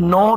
9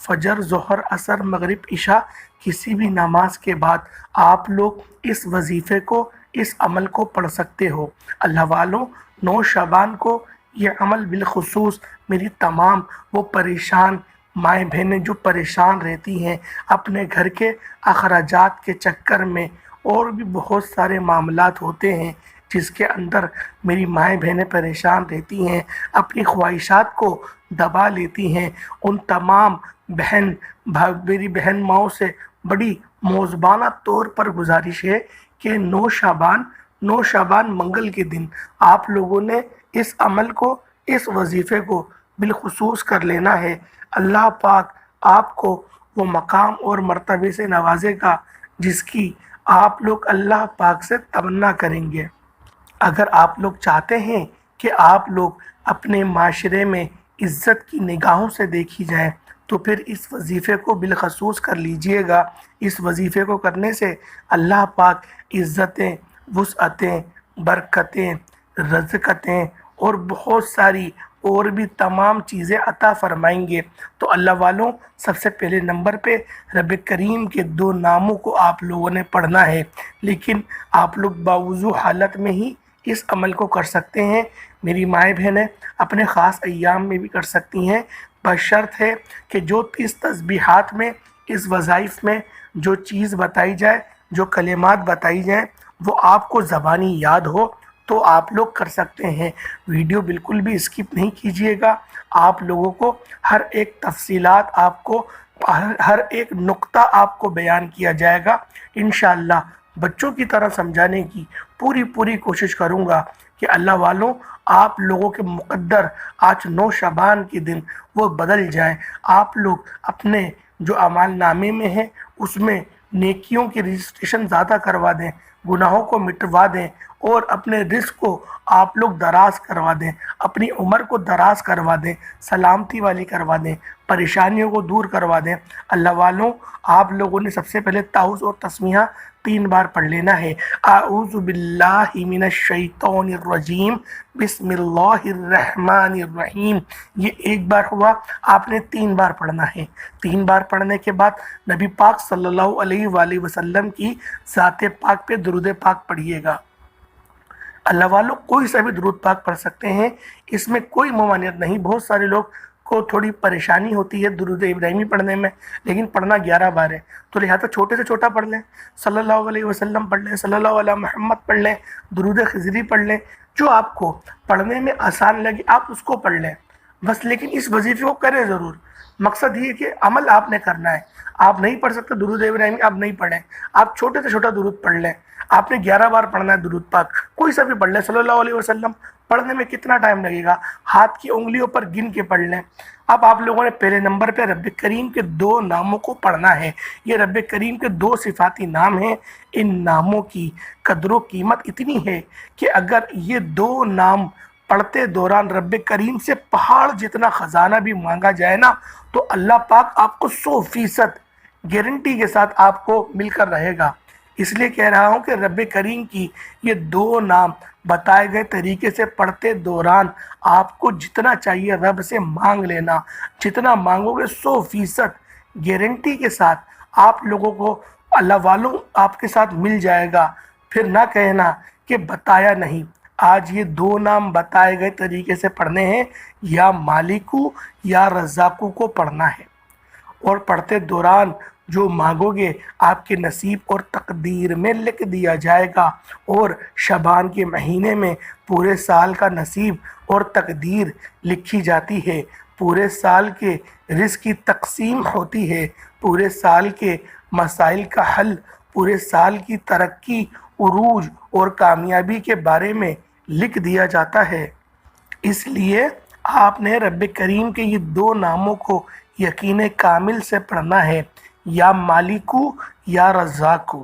فجر، ظہر، عصر، مغرب، عشاء کسی بھی نماز کے بعد آپ لوگ اس وظیفے کو، اس عمل کو پڑھ سکتے ہو۔ اللہ والوں، 9 شعبان کو یہ عمل بالخصوص میری تمام وہ پریشان مائیں بہنیں جو پریشان رہتی ہیں اپنے گھر کے اخراجات کے چکر میں، اور بھی بہت سارے معاملات ہوتے ہیں جس کے اندر میری مائیں بہنیں پریشان رہتی ہیں، اپنی خواہشات کو دبا لیتی ہیں، ان تمام میری بہن ماؤں سے بڑی موزبانہ طور پر گزارش ہے کہ 9 شعبان منگل کے دن آپ لوگوں نے اس عمل کو، اس وظیفے کو بالخصوص کر لینا ہے۔ اللہ پاک آپ کو وہ مقام اور مرتبے سے نوازے گا جس کی آپ لوگ اللہ پاک سے تمنا کریں گے۔ اگر آپ لوگ چاہتے ہیں کہ آپ لوگ اپنے معاشرے میں عزت کی نگاہوں سے دیکھی جائیں تو پھر اس وظیفے کو بالخصوص کر لیجئے گا۔ اس وظیفے کو کرنے سے اللہ پاک عزتیں، وسعتیں، برکتیں، رزقتیں اور بہت ساری اور بھی تمام چیزیں عطا فرمائیں گے۔ تو اللہ والوں، سب سے پہلے نمبر پہ رب کریم کے 2 ناموں کو آپ لوگوں نے پڑھنا ہے، لیکن آپ لوگ باوضو حالت میں ہی اس عمل کو کر سکتے ہیں۔ میری مائیں بہنیں اپنے خاص ایام میں بھی کر سکتی ہیں، بشرط ہے کہ جو 30 تسبیحات میں، اس وظائف میں جو چیز بتائی جائے، جو کلمات بتائی جائیں، وہ آپ کو زبانی یاد ہو تو آپ لوگ کر سکتے ہیں۔ ویڈیو بالکل بھی اسکپ نہیں کیجیے گا، آپ لوگوں کو ہر ایک تفصیلات، آپ کو ہر ایک نقطہ آپ کو بیان کیا جائے گا۔ انشاءاللہ بچوں کی طرح سمجھانے کی پوری کوشش کروں گا کہ اللہ والوں، آپ لوگوں کے مقدر آج 9 شعبان کے دن وہ بدل جائیں۔ آپ لوگ اپنے جو اعمال نامے میں ہیں اس میں نیکیوں کی رجسٹریشن زیادہ کروا دیں، گناہوں کو مٹوا دیں، اور اپنے رزق کو آپ لوگ دراز کروا دیں، اپنی عمر کو دراز کروا دیں، سلامتی والی کروا دیں، پریشانیوں کو دور کروا دیں۔ اللہ والوں، آپ لوگوں نے سب سے پہلے تعوذ اور تسمیہ 3 بار پڑھ لینا ہے۔ اعوذ باللہ من الشیطان الرجیم، بسم اللہ الرحمن الرحیم، یہ 1 بار ہوا، آپ نے 3 بار پڑھنا ہے۔ 3 بار پڑھنے کے بعد نبی پاک صلی اللہ علیہ وآلہ وسلم کی ذات پاک پہ درود پاک پڑھیے گا۔ اللہ والوں، کوئی سا بھی درود پاک پڑھ سکتے ہیں، اس میں کوئی ممانعت نہیں۔ بہت سارے لوگ کو تھوڑی پریشانی ہوتی ہے درود ابراہیمی پڑھنے میں، لیکن پڑھنا 11 بار ہے، تو لہٰذا چھوٹے سے چھوٹا پڑھ لیں، صلی اللہ علیہ وسلم پڑھ لیں، صلی اللہ علیہ محمد پڑھ لیں، درود خضری پڑھ لیں، جو آپ کو پڑھنے میں آسان لگے آپ اس کو پڑھ لیں بس، لیکن اس وظیفے کو کریں ضرور۔ مقصد یہ کہ عمل آپ نے کرنا ہے۔ آپ نہیں پڑھ سکتے درود ابراہیمی، آپ نہیں پڑھیں، آپ چھوٹے سے چھوٹا درود پڑھ لیں۔ آپ نے 11 بار پڑھنا ہے درود پاک، کوئی سا بھی پڑھ لیں، صلی اللہ علیہ وسلم۔ پڑھنے میں کتنا ٹائم لگے گا؟ ہاتھ کی انگلیوں پر گن کے پڑھ لیں۔ اب آپ لوگوں نے پہلے نمبر پہ رب کریم کے 2 ناموں کو پڑھنا ہے۔ یہ رب کریم کے 2 صفاتی نام ہیں۔ ان ناموں کی قدر و قیمت اتنی ہے کہ اگر یہ 2 نام پڑھتے دوران رب کریم سے پہاڑ جتنا خزانہ بھی مانگا جائے نا، تو اللہ پاک آپ کو 100% گارنٹی کے ساتھ آپ کو مل کر رہے گا۔ اس لیے کہہ رہا ہوں کہ رب کریم کی یہ 2 نام بتائے گئے طریقے سے پڑھتے دوران آپ کو جتنا چاہیے رب سے مانگ لینا، جتنا مانگو گے 100% گارنٹی کے ساتھ آپ لوگوں کو اللہ والوں آپ کے ساتھ مل جائے گا۔ پھر نہ کہنا کہ بتایا نہیں۔ آج یہ 2 نام بتائے گئے طریقے سے پڑھنے ہیں، یا مالکو یا رزاقو کو پڑھنا ہے، اور پڑھتے دوران جو مانگو گے آپ کے نصیب اور تقدیر میں لکھ دیا جائے گا۔ اور شعبان کے مہینے میں پورے سال کا نصیب اور تقدیر لکھی جاتی ہے، پورے سال کے رزق کی تقسیم ہوتی ہے، پورے سال کے مسائل کا حل، پورے سال کی ترقی، عروج اور کامیابی کے بارے میں لکھ دیا جاتا ہے۔ اس لیے آپ نے رب کریم کے یہ 2 ناموں کو یقین کامل سے پڑھنا ہے، یا مالکو یا رزاقو،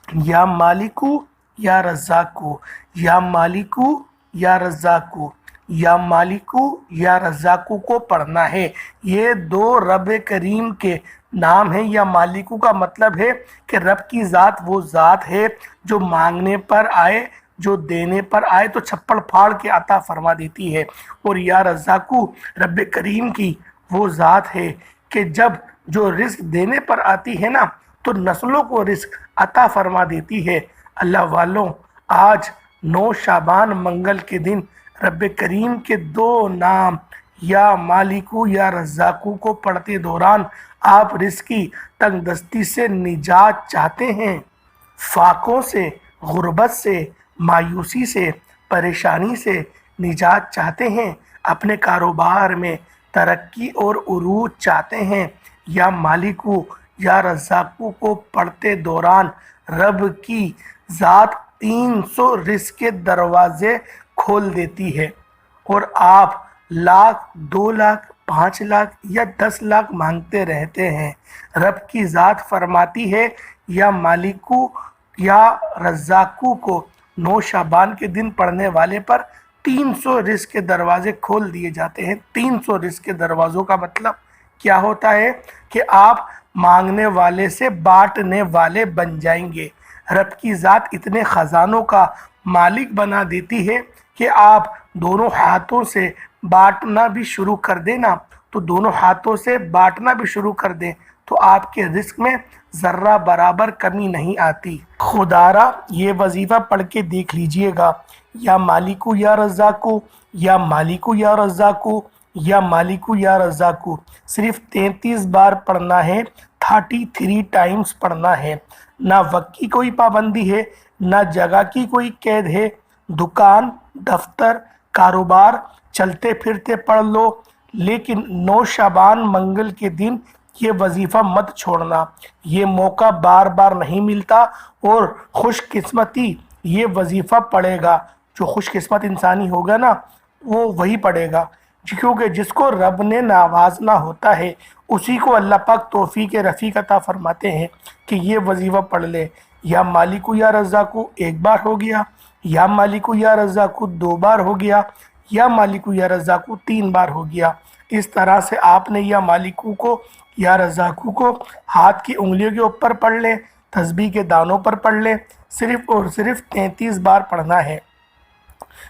یا مالکو یا رزاقو، یا مالکو یا رزاقو، یا مالکو یا رزاقو کو پڑھنا ہے۔ یہ 2 رب کریم کے نام ہیں۔ یا مالکو کا مطلب ہے کہ رب کی ذات وہ ذات ہے جو مانگنے پر آئے، جو دینے پر آئے تو چھپڑ پھاڑ کے عطا فرما دیتی ہے۔ اور یا رزاقو، رب کریم کی وہ ذات ہے کہ جب جو رزق دینے پر آتی ہے نا تو نسلوں کو رزق عطا فرما دیتی ہے۔ اللہ والوں، آج 9 شعبان منگل کے دن رب کریم کے 2 نام یا مالکو یا رزاقو کو پڑھتے دوران آپ رزق کی تنگ دستی سے نجات چاہتے ہیں، فاقوں سے، غربت سے، مایوسی سے، پریشانی سے نجات چاہتے ہیں، اپنے کاروبار میں ترقی اور عروج چاہتے ہیں، یا مالکو یا رزاقو کو پڑھتے دوران رب کی ذات 300 رزق کے دروازے کھول دیتی ہے اور آپ لاکھ، 2 لاکھ، 5 لاکھ یا 10 لاکھ مانگتے رہتے ہیں، رب کی ذات فرماتی ہے یا مالکو یا رزاقو کو 9 شعبان کے دن پڑھنے والے پر 300 رزق کے دروازے کھول دیے جاتے ہیں۔ 300 رزق کے دروازوں کا مطلب کیا ہوتا ہے کہ آپ مانگنے والے سے بانٹنے والے بن جائیں گے۔ رب کی ذات اتنے خزانوں کا مالک بنا دیتی ہے کہ آپ دونوں ہاتھوں سے بانٹنا بھی شروع کر دینا، تو دونوں ہاتھوں سے بانٹنا بھی شروع کر دیں تو آپ کے رزق میں ذرہ برابر کمی نہیں آتی۔ خدارا یہ وظیفہ پڑھ کے دیکھ لیجئے گا، یا مالکو یا رزاقو، یا مالکو یا رزاقو، یا مالکو یا رزاقو، صرف 33 بار پڑھنا ہے، 33 ٹائمز پڑھنا ہے۔ نہ وقت کی کوئی پابندی ہے، نہ جگہ کی کوئی قید ہے، دکان، دفتر، کاروبار چلتے پھرتے پڑھ لو، لیکن 9 شعبان منگل کے دن یہ وظیفہ مت چھوڑنا۔ یہ موقع بار بار نہیں ملتا اور خوش قسمتی یہ وظیفہ پڑھے گا، جو خوش قسمت انسانی ہوگا نا وہ وہی پڑھے گا، کیونکہ جس کو رب نے نوازنا ہوتا ہے اسی کو اللہ پاک توفیق رفیق عطا فرماتے ہیں کہ یہ وظیفہ پڑھ لے۔ یا مالکو یا رزاقو 1 بار ہو گیا، یا مالکو یا رزاقو 2 بار ہو گیا، یا مالکو یا رزاقو 3 بار ہو گیا۔ اس طرح سے آپ نے یا مالکو کو یا رزاقو کو ہاتھ کی انگلیوں کے اوپر پڑھ لیں، تسبیح کے دانوں پر پڑھ لیں، صرف اور صرف 33 بار پڑھنا ہے۔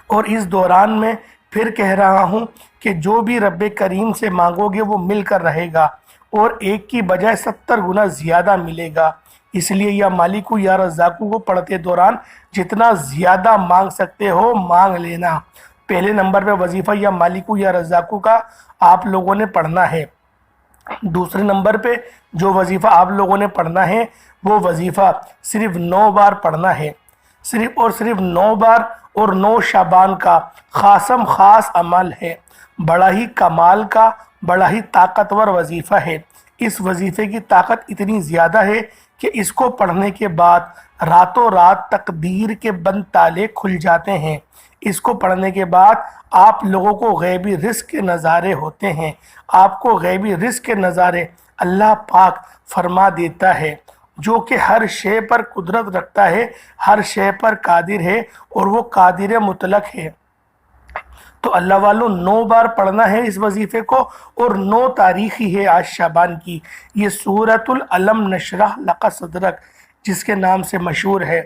اور اس دوران میں پھر کہہ رہا ہوں کہ جو بھی رب کریم سے مانگو گے وہ مل کر رہے گا اور 1 کی بجائے 70 گنا زیادہ ملے گا۔ اس لیے یا مالکو یا رزاقو کو پڑھتے دوران جتنا زیادہ مانگ سکتے ہو مانگ لینا۔ پہلے نمبر پہ وظیفہ یا مالکو یا رزاقو کا آپ لوگوں نے پڑھنا ہے۔ دوسرے نمبر پہ جو وظیفہ آپ لوگوں نے پڑھنا ہے وہ وظیفہ صرف 9 بار پڑھنا ہے، صرف اور صرف 9 بار، اور 9 شعبان کا خاصم خاص عمل ہے، بڑا ہی کمال کا، بڑا ہی طاقتور وظیفہ ہے۔ اس وظیفے کی طاقت اتنی زیادہ ہے کہ اس کو پڑھنے کے بعد راتوں رات تقدیر کے بند تالے کھل جاتے ہیں۔ اس کو پڑھنے کے بعد آپ لوگوں کو غیبی رزق کے نظارے ہوتے ہیں، آپ کو غیبی رزق کے نظارے اللہ پاک فرما دیتا ہے، جو کہ ہر شے پر قدرت رکھتا ہے، ہر شے پر قادر ہے اور وہ قادر مطلق ہے۔ تو اللہ والوں 9 بار پڑھنا ہے اس وظیفے کو، اور 9 تاریخ ہی ہے آج شعبان کی۔ یہ سورۃ العلم نشرح لک صدرک جس کے نام سے مشہور ہے،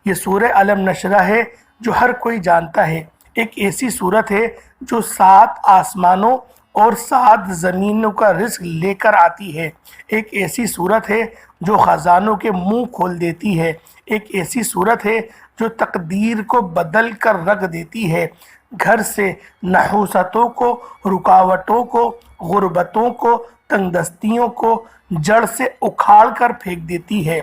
یہ سورہ علم نشرح ہے جو ہر کوئی جانتا ہے۔ ایک ایسی صورت ہے جو 7 آسمانوں اور 7 زمینوں کا رزق لے کر آتی ہے۔ ایک ایسی صورت ہے جو خزانوں کے منہ کھول دیتی ہے۔ ایک ایسی صورت ہے جو تقدیر کو بدل کر رکھ دیتی ہے، گھر سے نحوستوں کو، رکاوٹوں کو، غربتوں کو، تنگ دستیوں کو جڑ سے اکھاڑ کر پھینک دیتی ہے۔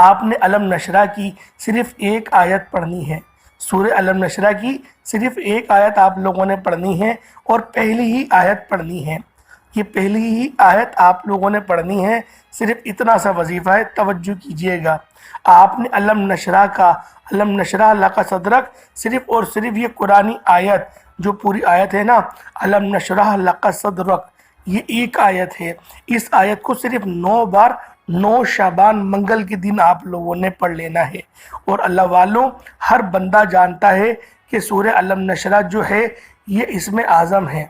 آپ نے علم نشرح کی صرف 1 آیت پڑھنی ہے، سورہ علم نشرح کی صرف 1 آیت آپ لوگوں نے پڑھنی ہے، اور پہلی ہی آیت پڑھنی ہے۔ یہ پہلی ہی آیت آپ لوگوں نے پڑھنی ہے، صرف اتنا سا وظیفہ ہے، توجہ کیجئے گا۔ آپ نے علم نشرح کا، علم نشرح لک صدرک، صرف اور صرف یہ قرآنی آیت جو پوری آیت ہے نا، علم نشرح لک صدرک، یہ 1 آیت ہے۔ اس آیت کو صرف 9 بار 9 شعبان منگل کے دن آپ لوگوں نے پڑھ لینا ہے۔ اور اللہ والوں، ہر بندہ جانتا ہے کہ سورہ علم نشرح جو ہے یہ اسم اعظم ہے،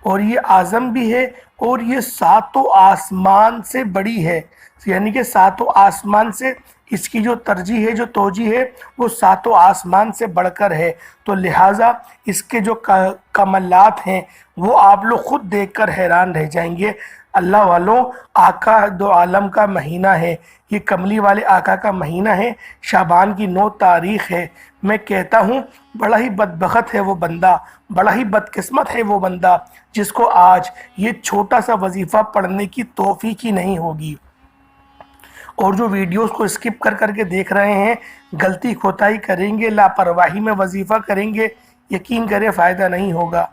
اور یہ اعظم بھی ہے اور یہ ساتوں آسمان سے بڑی ہے، یعنی کہ ساتوں آسمان سے اس کی جو ترجیح ہے، جو توجیہ ہے، وہ ساتوں آسمان سے بڑھ کر ہے۔ تو لہٰذا اس کے جو کمالات ہیں وہ آپ لوگ خود دیکھ کر حیران رہ جائیں گے۔ اللہ والوں، آقا دو عالم کا مہینہ ہے، یہ کملی والے آقا کا مہینہ ہے، شعبان کی 9 تاریخ ہے۔ میں کہتا ہوں بڑا ہی بدبخت ہے وہ بندہ، بڑا ہی بدقسمت ہے وہ بندہ جس کو آج یہ چھوٹا سا وظیفہ پڑھنے کی توفیق ہی نہیں ہوگی، اور جو ویڈیوز کو اسکپ کر کر کے دیکھ رہے ہیں، غلطی کوتاہی کریں گے، لاپرواہی میں وظیفہ کریں گے، یقین کریں فائدہ نہیں ہوگا۔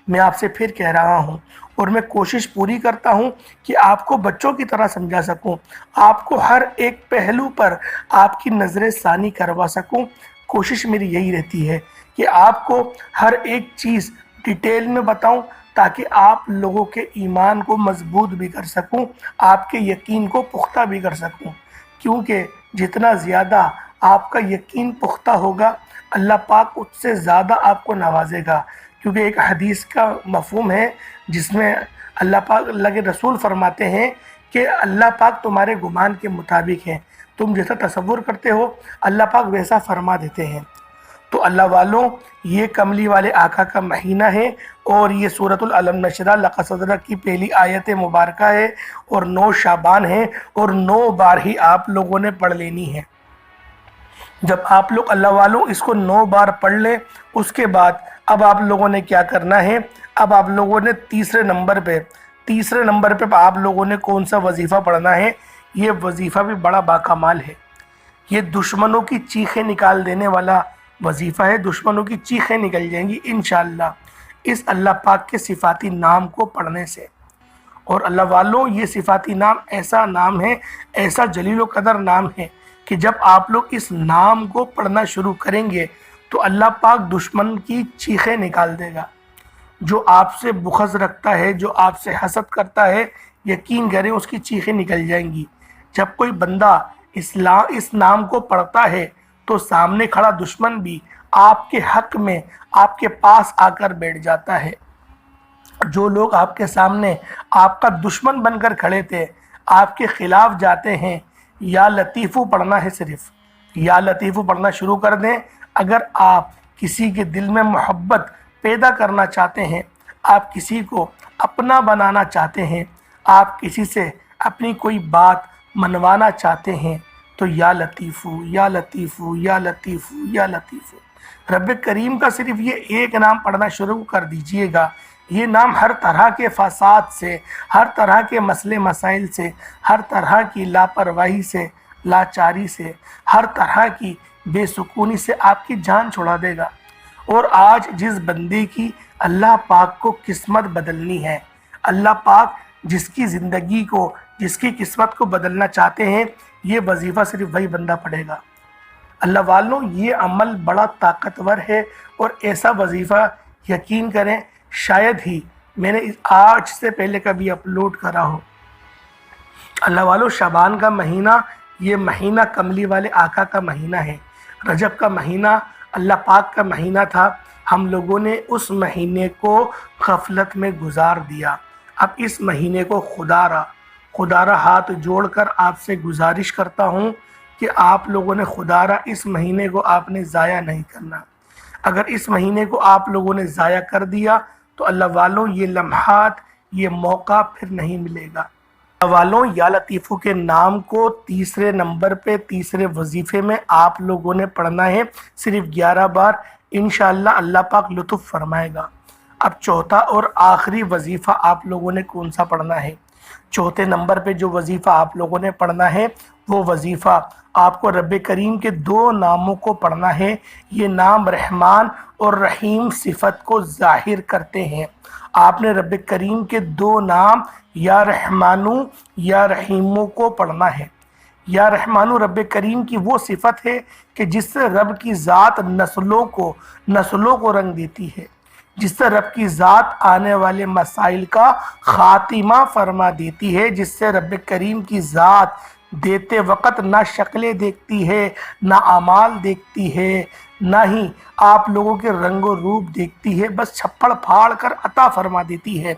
میں آپ سے پھر کہہ رہا ہوں، اور میں کوشش پوری کرتا ہوں کہ آپ کو بچوں کی طرح سمجھا سکوں، آپ کو ہر ایک پہلو پر آپ کی نظر ثانی کروا سکوں۔ کوشش میری یہی رہتی ہے کہ آپ کو ہر ایک چیز ڈیٹیل میں بتاؤں تاکہ آپ لوگوں کے ایمان کو مضبوط بھی کر سکوں، آپ کے یقین کو پختہ بھی کر سکوں، کیونکہ جتنا زیادہ آپ کا یقین پختہ ہوگا اللہ پاک اس سے زیادہ آپ کو نوازے گا۔ کیونکہ ایک حدیث کا مفہوم ہے جس میں اللہ پاک، اللہ کے رسول فرماتے ہیں کہ اللہ پاک تمہارے گمان کے مطابق ہے، تم جیسا تصور کرتے ہو اللہ پاک ویسا فرما دیتے ہیں۔ تو اللہ والوں، یہ کملی والے آقا کا مہینہ ہے، اور یہ سورۃ العلم نشرہ لقد صدرک کی پہلی آیت مبارکہ ہے، اور 9 شعبان ہے، اور 9 بار ہی آپ لوگوں نے پڑھ لینی ہے۔ جب آپ لوگ اللہ والوں اس کو 9 بار پڑھ لیں، اس کے بعد اب آپ لوگوں نے کیا کرنا ہے؟ اب آپ لوگوں نے تیسرے نمبر پہ آپ لوگوں نے کون سا وظیفہ پڑھنا ہے؟ یہ وظیفہ بھی بڑا باکمال ہے، یہ دشمنوں کی چیخیں نکال دینے والا وظیفہ ہے، دشمنوں کی چیخیں نکل جائیں گی انشاءاللہ اس اللہ پاک کے صفاتی نام کو پڑھنے سے۔ اور اللہ والوں، یہ صفاتی نام ایسا نام ہے، ایسا جلیل و قدر نام ہے کہ جب آپ لوگ اس نام کو پڑھنا شروع کریں گے تو اللہ پاک دشمن کی چیخیں نکال دے گا۔ جو آپ سے بغض رکھتا ہے، جو آپ سے حسد کرتا ہے، یقین کریں اس کی چیخیں نکل جائیں گی۔ جب کوئی بندہ اس نام کو پڑھتا ہے تو سامنے کھڑا دشمن بھی آپ کے حق میں آپ کے پاس آ کر بیٹھ جاتا ہے۔ جو لوگ آپ کے سامنے آپ کا دشمن بن کر کھڑے تھے، آپ کے خلاف جاتے ہیں، یا لطیفو پڑھنا ہے، صرف یا لطیفو پڑھنا شروع کر دیں۔ اگر آپ کسی کے دل میں محبت پیدا کرنا چاہتے ہیں، آپ کسی کو اپنا بنانا چاہتے ہیں، آپ کسی سے اپنی کوئی بات منوانا چاہتے ہیں، تو یا لطیفو یا لطیفو یا لطیفو یا لطیفو رب کریم کا صرف یہ ایک نام پڑھنا شروع کر دیجئے گا۔ یہ نام ہر طرح کے فساد سے، ہر طرح کے مسئلے مسائل سے، ہر طرح کی لاپرواہی سے، لاچاری سے، ہر طرح کی بے سکونی سے آپ کی جان چھڑا دے گا۔ اور آج جس بندے کی اللہ پاک کو قسمت بدلنی ہے، اللہ پاک جس کی زندگی کو، جس کی قسمت کو بدلنا چاہتے ہیں، یہ وظیفہ صرف وہی بندہ پڑھے گا۔ اللہ والوں، یہ عمل بڑا طاقتور ہے، اور ایسا وظیفہ یقین کریں شاید ہی میں نے آج سے پہلے کبھی اپلوڈ کرا ہو۔ اللہ والوں، شعبان کا مہینہ، یہ مہینہ کملی والے آقا کا مہینہ ہے۔ رجب کا مہینہ اللہ پاک کا مہینہ تھا، ہم لوگوں نے اس مہینے کو غفلت میں گزار دیا۔ اب اس مہینے کو خدا را ہاتھ جوڑ کر آپ سے گزارش کرتا ہوں کہ آپ لوگوں نے خدا را اس مہینے کو آپ نے ضائع نہیں کرنا۔ اگر اس مہینے کو آپ لوگوں نے ضائع کر دیا تو اللہ والوں، یہ لمحات، یہ موقع پھر نہیں ملے گا۔ اللہ والوں، یا لطیفو کے نام کو تیسرے نمبر پہ، تیسرے وظیفے میں آپ لوگوں نے پڑھنا ہے، صرف 11 بار۔ انشاءاللہ اللہ پاک لطف فرمائے گا۔ اب چوتھا اور آخری وظیفہ آپ لوگوں نے کون سا پڑھنا ہے؟ چوتھے نمبر پہ جو وظیفہ آپ لوگوں نے پڑھنا ہے، وہ وظیفہ آپ کو رب کریم کے 2 ناموں کو پڑھنا ہے۔ یہ نام رحمان اور رحیم صفت کو ظاہر کرتے ہیں۔ آپ نے رب کریم کے 2 نام یا رحمانو یا رحیمو کو پڑھنا ہے۔ یا رحمانو رب کریم کی وہ صفت ہے کہ جس سے رب کی ذات نسلوں کو رنگ دیتی ہے، جس سے رب کی ذات آنے والے مسائل کا خاتمہ فرما دیتی ہے، جس سے رب کریم کی ذات دیتے وقت نہ شکلیں دیکھتی ہے، نہ اعمال دیکھتی ہے، نہ ہی آپ لوگوں کے رنگ و روپ دیکھتی ہے، بس چھپڑ پھاڑ کر عطا فرما دیتی ہے۔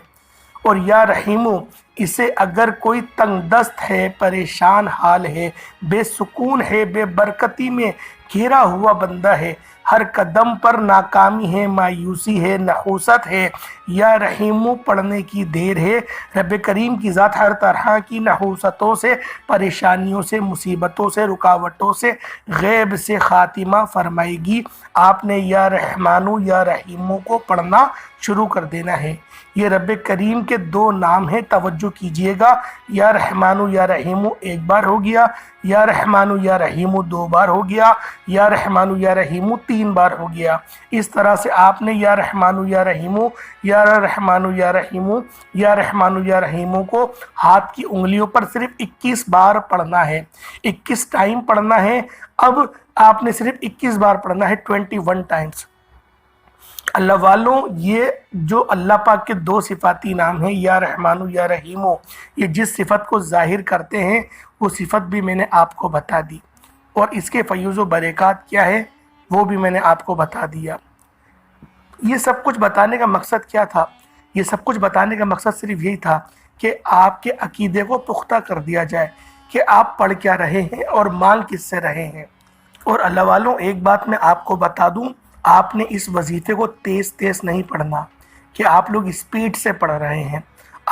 اور یا رحیمو اسے اگر کوئی تنگ دست ہے، پریشان حال ہے، بے سکون ہے، بے برکتی میں گھیرا ہوا بندہ ہے، ہر قدم پر ناکامی ہے، مایوسی ہے، نحوست ہے، یا رحیمو پڑھنے کی دیر ہے۔ رب کریم کی ذات ہر طرح کی نحوستوں سے، پریشانیوں سے، مصیبتوں سے، رکاوٹوں سے، غیب سے خاتمہ فرمائے گی۔ آپ نے یا رحمانو یا رحیمو کو پڑھنا شروع کر دینا ہے۔ یہ رب کریم کے دو نام ہیں، توجہ کیجئے گا۔ یا رحمانو یا رحیمو ایک بار ہو گیا، یا رحمانو یا رحیمو دو بار ہو گیا، یا رحمانو یا رحیمو تین بار ہو گیا۔ اس طرح سے آپ نے یا رحمانو یا رحیمو، یا رحمانو یا رحیمو، یا رحمانو یا رحیمو کو ہاتھ کی انگلیوں پر صرف 21 بار پڑھنا ہے، 21 ٹائم پڑھنا ہے۔ اب آپ نے صرف 21 بار پڑھنا ہے، 21 ٹائمز۔ اللہ والوں، یہ جو اللہ پاک کے دو صفاتی نام ہیں یا رحمانو یا رحیمو، یہ جس صفت کو ظاہر کرتے ہیں وہ صفت بھی میں نے آپ کو بتا دی، اور اس کے فیوز و برکات کیا ہے وہ بھی میں نے آپ کو بتا دیا۔ یہ سب کچھ بتانے کا مقصد کیا تھا؟ یہ سب کچھ بتانے کا مقصد صرف یہی تھا کہ آپ کے عقیدے کو پختہ کر دیا جائے کہ آپ پڑھ کیا رہے ہیں اور مانگ کس سے رہے ہیں۔ اور اللہ والوں، ایک بات میں آپ کو بتا دوں، آپ نے اس وظیفے کو تیز تیز نہیں پڑھنا کہ آپ لوگ اسپیڈ سے پڑھ رہے ہیں۔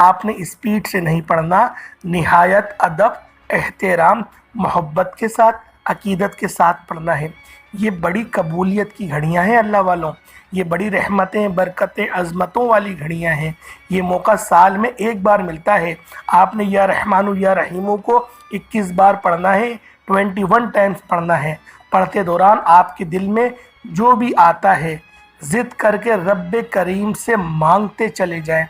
آپ نے اسپیڈ سے نہیں پڑھنا، نہایت ادب، احترام، محبت کے ساتھ، عقیدت کے ساتھ پڑھنا ہے۔ یہ بڑی قبولیت کی گھڑیاں ہیں اللہ والوں، یہ بڑی رحمتیں، برکتیں، عظمتوں والی گھڑیاں ہیں۔ یہ موقع سال میں ایک بار ملتا ہے۔ آپ نے یا رحمانو یا رحیمو کو 21 بار پڑھنا ہے، 21 ٹائمز پڑھنا ہے۔ پڑھتے دوران آپ کے دل میں جو بھی آتا ہے ضد کر کے رب کریم سے مانگتے چلے جائیں۔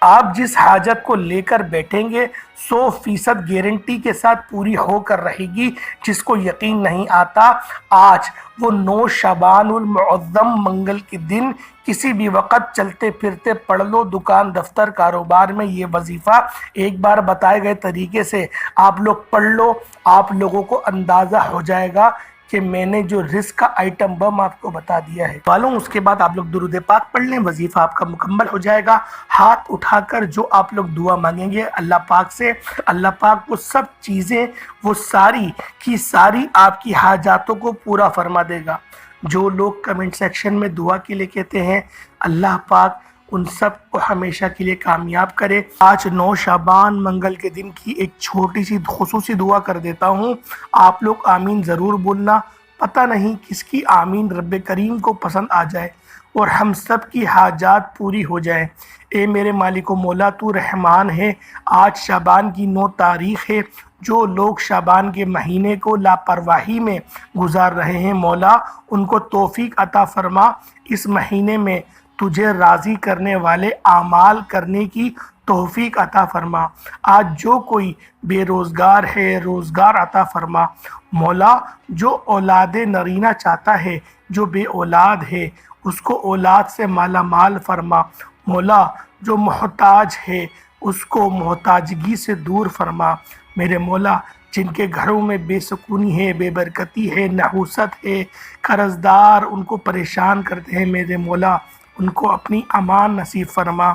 آپ جس حاجت کو لے کر بیٹھیں گے 100% گارنٹی کے ساتھ پوری ہو کر رہے گی۔ جس کو یقین نہیں آتا، آج وہ 9 شعبان المعظم منگل کے دن کسی بھی وقت چلتے پھرتے پڑھ لو، دکان، دفتر، کاروبار میں یہ وظیفہ ایک بار بتائے گئے طریقے سے آپ لوگ پڑھ لو۔ آپ لوگوں کو اندازہ ہو جائے گا کہ میں نے جو رزق کا آئٹم بم آپ کو بتا دیا ہے والوں۔ اس کے بعد آپ لوگ درود پاک پڑھ لیں، وظیفہ آپ کا مکمل ہو جائے گا۔ ہاتھ اٹھا کر جو آپ لوگ دعا مانگیں گے اللہ پاک سے، اللہ پاک وہ سب چیزیں، وہ ساری کی ساری آپ کی حاجاتوں کو پورا فرما دے گا۔ جو لوگ کمنٹ سیکشن میں دعا کے لیے کہتے ہیں، اللہ پاک ان سب کو ہمیشہ کے لیے کامیاب کرے۔ آج 9 شعبان منگل کے دن کی ایک چھوٹی سی خصوصی دعا کر دیتا ہوں، آپ لوگ آمین ضرور بولنا۔ پتہ نہیں کس کی آمین رب کریم کو پسند آ جائے اور ہم سب کی حاجات پوری ہو جائیں۔ اے میرے مالک و مولا، تو رحمان ہے۔ آج شعبان کی 9 تاریخ ہے۔ جو لوگ شعبان کے مہینے کو لاپرواہی میں گزار رہے ہیں، مولا ان کو توفیق عطا فرما۔ اس مہینے میں تجھے راضی کرنے والے اعمال کرنے کی توفیق عطا فرما۔ آج جو کوئی بے روزگار ہے، روزگار عطا فرما۔ مولا جو اولاد نرینہ چاہتا ہے، جو بے اولاد ہے، اس کو اولاد سے مالا مال فرما۔ مولا جو محتاج ہے، اس کو محتاجگی سے دور فرما۔ میرے مولا جن کے گھروں میں بے سکونی ہے، بے برکتی ہے، نحوست ہے، قرضدار ان کو پریشان کرتے ہیں، میرے مولا ان کو اپنی امان نصیب فرما۔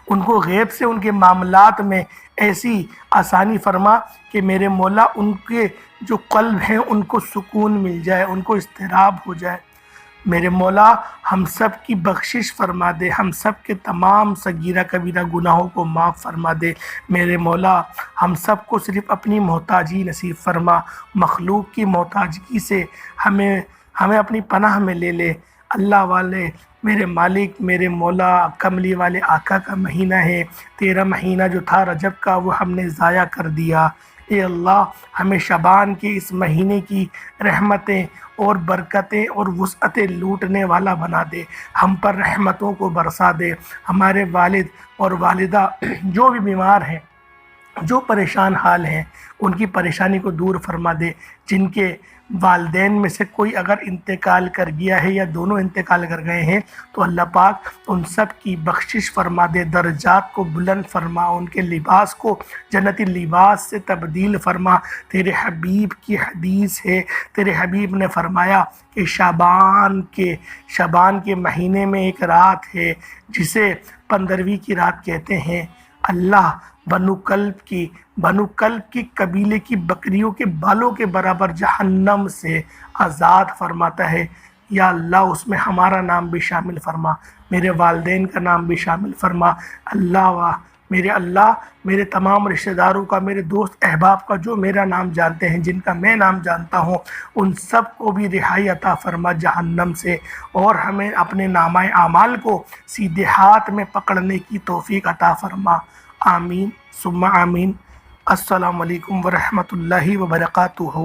ان کو غیب سے ان کے معاملات میں ایسی آسانی فرما کہ میرے مولا ان کے جو قلب ہیں ان کو سکون مل جائے، ان کو اضطراب ہو جائے۔ میرے مولا ہم سب کی بخشش فرما دے، ہم سب کے تمام صغیرہ کبیرہ گناہوں کو معاف فرما دے۔ میرے مولا ہم سب کو صرف اپنی محتاجی نصیب فرما، مخلوق کی محتاجگی سے ہمیں اپنی پناہ میں لے لے۔ اللہ والے میرے مالک، میرے مولا، کملی والے آقا کا مہینہ ہے، تیرا مہینہ جو تھا رجب کا وہ ہم نے ضائع کر دیا۔ اے اللہ ہمیں شعبان کے اس مہینے کی رحمتیں اور برکتیں اور وسعتیں لوٹنے والا بنا دے، ہم پر رحمتوں کو برسا دے۔ ہمارے والد اور والدہ جو بھی بیمار ہیں جو پریشان حال ہیں ان کی پریشانی کو دور فرما دے، جن کے والدین میں سے کوئی اگر انتقال کر گیا ہے یا دونوں انتقال کر گئے ہیں تو اللہ پاک ان سب کی بخشش فرما دے، درجات کو بلند فرما، ان کے لباس کو جنتی لباس سے تبدیل فرما۔ تیرے حبیب کی حدیث ہے، تیرے حبیب نے فرمایا کہ شعبان کے مہینے میں ایک رات ہے جسے 15ویں کی رات کہتے ہیں۔ اللہ بنو کلب کی قبیلے کی بکریوں کے بالوں کے برابر جہنم سے آزاد فرماتا ہے۔ یا اللہ اس میں ہمارا نام بھی شامل فرما، میرے والدین کا نام بھی شامل فرما۔ میرے تمام رشتہ داروں کا، میرے دوست احباب کا جو میرا نام جانتے ہیں، جن کا میں نام جانتا ہوں، ان سب کو بھی رہائی عطا فرما جہنم سے، اور ہمیں اپنے نامہ اعمال کو سیدھے ہاتھ میں پکڑنے کی توفیق عطا فرما۔ آمین ثم آمین۔ السلام علیکم ورحمۃ اللہ وبرکاتہ۔